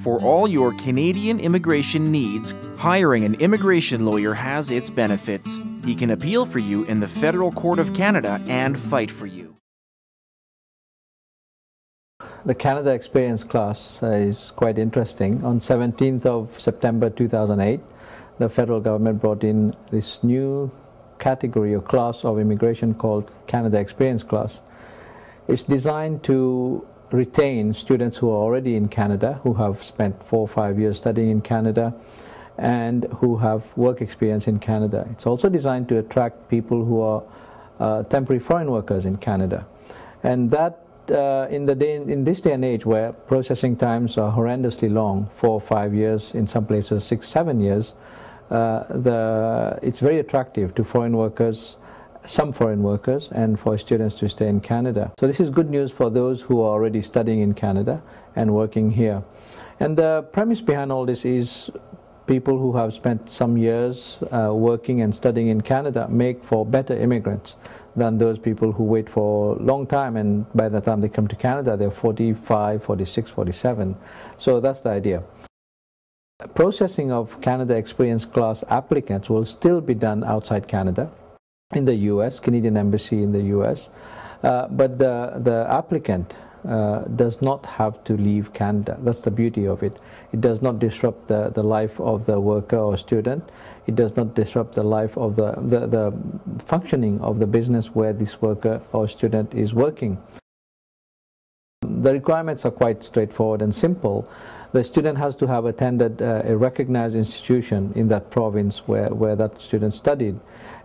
For all your Canadian immigration needs, hiring an immigration lawyer has its benefits. He can appeal for you in the Federal Court of Canada and fight for you. The Canada Experience class is quite interesting. On 17th of September 2008, the federal government brought in this new category or class of immigration called Canada Experience class. It's designed to retain students who are already in Canada, who have spent 4 or 5 years studying in Canada and who have work experience in Canada. It's also designed to attract people who are temporary foreign workers in Canada. And that in this day and age where processing times are horrendously long, 4 or 5 years, in some places 6 or 7 years, it's very attractive to foreign workers, some foreign workers, and for students to stay in Canada. So this is good news for those who are already studying in Canada and working here. And the premise behind all this is people who have spent some years working and studying in Canada make for better immigrants than those people who wait for a long time, and by the time they come to Canada they're 45, 46, 47. So that's the idea. Processing of Canada Experience class applicants will still be done outside Canada, in the US, Canadian Embassy in the US, but the applicant does not have to leave Canada. That's the beauty of it. It does not disrupt the life of the worker or student. It does not disrupt the life of the functioning of the business where this worker or student is working. The requirements are quite straightforward and simple. The student has to have attended a recognized institution in that province where that student studied,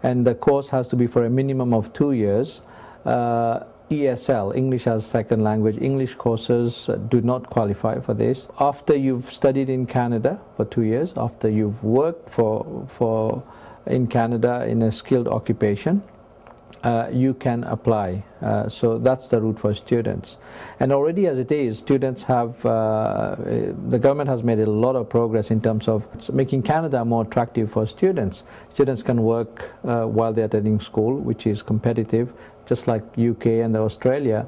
and the course has to be for a minimum of 2 years. ESL, English as Second Language, English courses do not qualify for this. After you've studied in Canada for 2 years, after you've worked in Canada in a skilled occupation, you can apply. So that's the route for students. And already as it is, students have, the government has made a lot of progress in terms of making Canada more attractive for students. Students can work while they're attending school, which is competitive, just like UK and Australia.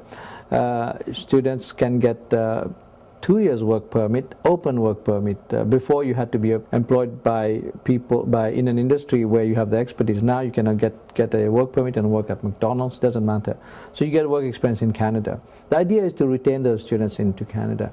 Students can get 2 years work permit, open work permit. Before you had to be employed by people in an industry where you have the expertise. Now you cannot get a work permit and work at McDonald's, doesn't matter. So you get work experience in Canada. The idea is to retain those students into Canada.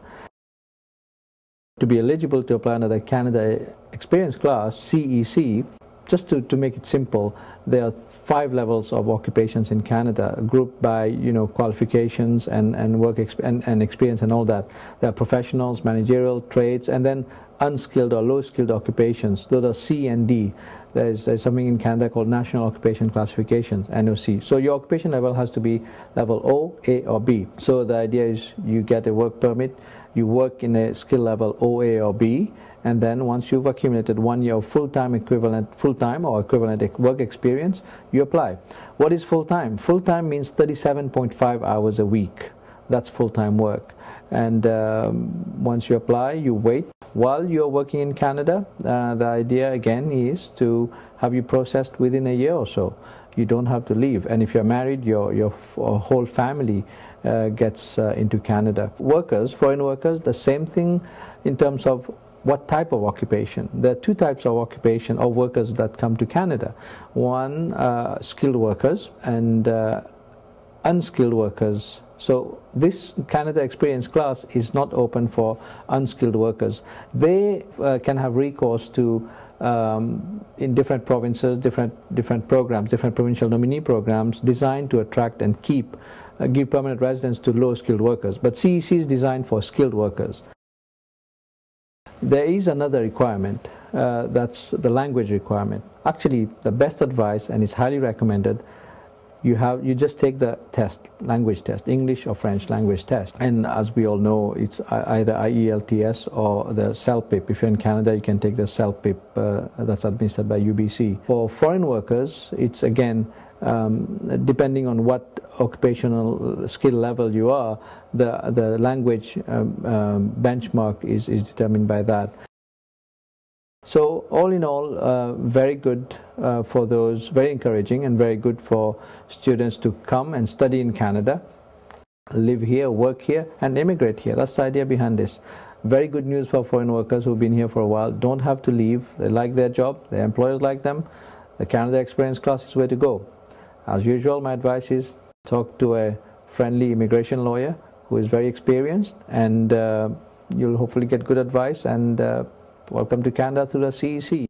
To be eligible to apply under the Canada Experience class, CEC, just to make it simple, there are 5 levels of occupations in Canada, grouped by qualifications and work and experience and all that. There are professionals, managerial, trades, and then unskilled or low-skilled occupations. Those are C and D. There's something in Canada called National Occupation Classifications, NOC. So your occupation level has to be level O, A, or B. So the idea is you get a work permit, you work in a skill level O, A, or B, and then once you've accumulated 1 year of full-time or equivalent work experience, you apply. What is full-time? Full-time means 37.5 hours a week. That's full-time work. And once you apply, you wait. While you're working in Canada, the idea again is to have you processed within a year or so. You don't have to leave. And if you're married, your whole family gets into Canada. Workers, foreign workers, the same thing in terms of what type of occupation. There are 2 types of occupation or workers that come to Canada. One, skilled workers, and unskilled workers. So this Canada Experience class is not open for unskilled workers. They can have recourse to in different provinces, different programs, different provincial nominee programs designed to attract and give permanent residence to low-skilled workers. But CEC is designed for skilled workers. There is another requirement, that's the language requirement. Actually, the best advice, and it's highly recommended, you just take the test, language test, English or French language test. And as we all know, it's either IELTS or the CELPIP. If you're in Canada, you can take the CELPIP, that's administered by UBC. For foreign workers, it's again, depending on what occupational skill level you are, the language benchmark is determined by that. So all in all, very good for those, very encouraging and very good for students to come and study in Canada, live here, work here, and immigrate here. That's the idea behind this. very good news for foreign workers who've been here for a while. Don't have to leave. They like their job. Their employers like them. The Canada Experience class is where to go. As usual, my advice is talk to a friendly immigration lawyer who is very experienced, and you'll hopefully get good advice, and welcome to Canada through the CEC.